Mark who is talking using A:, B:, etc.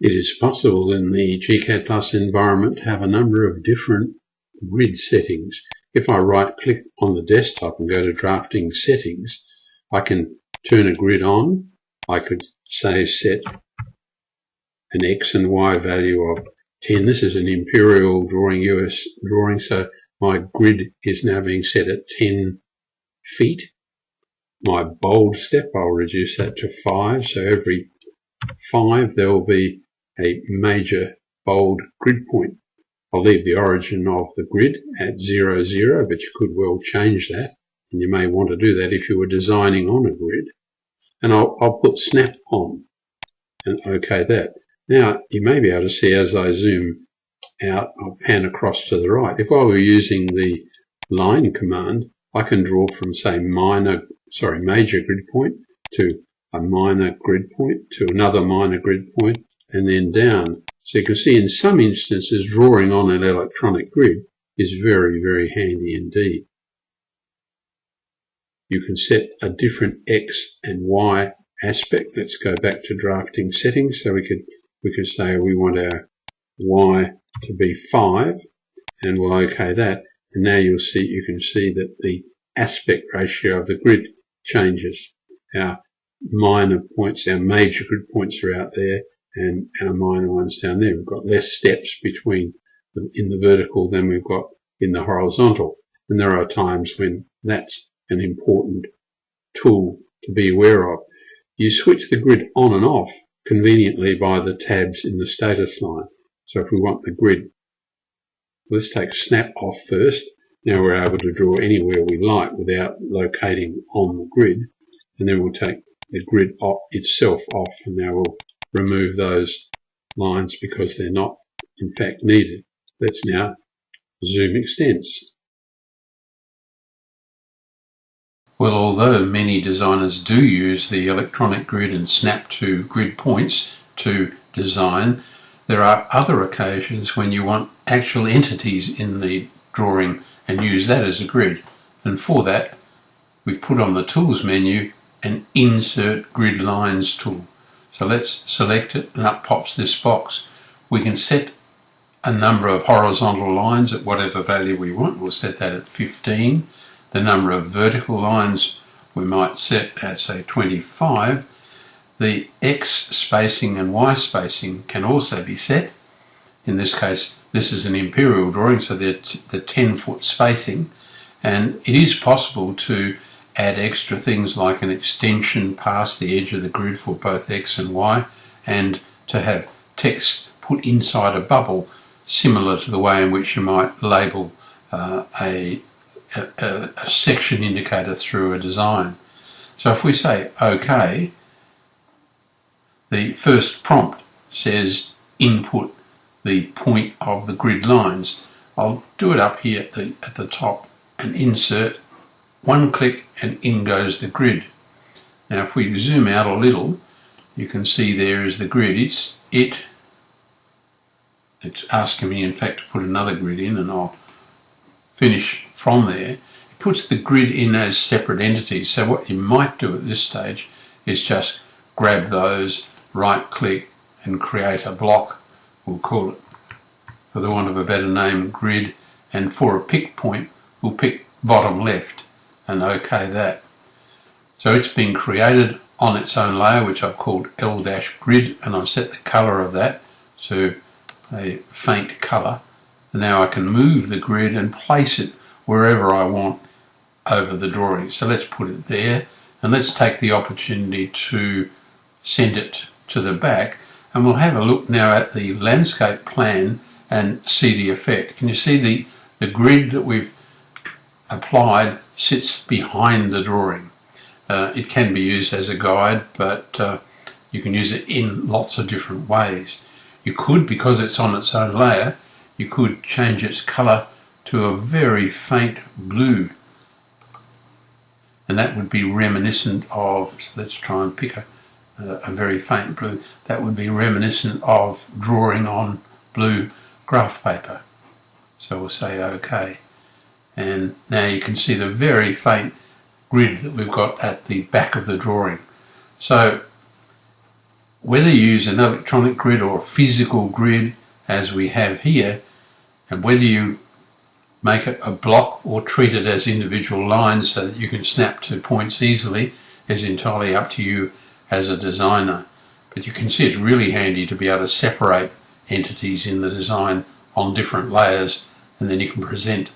A: It is possible in the gCADPlus environment to have a number of different grid settings. If I right-click on the desktop and go to Drafting Settings, I can turn a grid on. I could say set an X and Y value of 10. This is an Imperial drawing, US drawing, so my grid is now being set at 10 feet. My bold step, I'll reduce that to 5, so every 5 there will be a major bold grid point. I'll leave the origin of the grid at 0, 0, but you could well change that, and you may want to do that if you were designing on a grid. And I'll put snap on and OK that. Now you may be able to see as I zoom out, I'll pan across to the right. If I were using the line command, I can draw from say major grid point to a minor grid point to another minor grid point and then down. So you can see in some instances drawing on an electronic grid is very, very handy indeed. You can set a different X and Y aspect. Let's go back to drafting settings. So we could say we want our Y to be 5 and we'll OK that. And now you can see that the aspect ratio of the grid changes. Our minor points, our major grid points are out there and our minor ones down there. We've got less steps between in the vertical than we've got in the horizontal. And there are times when that's an important tool to be aware of. You switch the grid on and off conveniently by the tabs in the status line. So if we want the grid, let's take snap off first. Now we're able to draw anywhere we like without locating on the grid. And then we'll take the grid itself off, and now we'll remove those lines because they're not in fact needed. Let's now zoom extents.
B: Well, although many designers do use the electronic grid and snap to grid points to design, there are other occasions when you want actual entities in the drawing and use that as a grid. And for that, we've put on the Tools menu an Insert Grid Lines tool. So let's select it and up pops this box. We can set a number of horizontal lines at whatever value we want. We'll set that at 15. The number of vertical lines we might set at say 25. The X spacing and Y spacing can also be set. In this case, this is an Imperial drawing, so they're the 10-foot spacing. And it is possible to add extra things like an extension past the edge of the grid for both X and Y, and to have text put inside a bubble, similar to the way in which you might label a section indicator through a design. So if we say OK, the first prompt says input the point of the grid lines. I'll do it up here at the top and insert. One click and in goes the grid. Now if we zoom out a little, you can see there is the grid. It's asking me in fact to put another grid in, and I'll finish from there. It puts the grid in as separate entities. So what you might do at this stage is just grab those, right click and create a block. We'll call it, for the want of a better name, grid, and for a pick point we'll pick bottom left and OK that. So it's been created on its own layer, which I've called L-grid, and I've set the colour of that to a faint colour. And now I can move the grid and place it wherever I want over the drawing. So let's put it there, and let's take the opportunity to send it to the back, and we'll have a look now at the landscape plan and see the effect. Can you see the grid that we've applied sits behind the drawing? It can be used as a guide, but you can use it in lots of different ways. You could, because it's on its own layer, you could change its colour to a very faint blue, and that would be reminiscent of, so let's try and pick a very faint blue, that would be reminiscent of drawing on blue graph paper. So we'll say OK. And now you can see the very faint grid that we've got at the back of the drawing. So Whether you use an electronic grid or a physical grid, as we have here, and whether you make it a block or treat it as individual lines so that you can snap to points easily, is entirely up to you as a designer. But you can see it's really handy to be able to separate entities in the design on different layers, and then you can present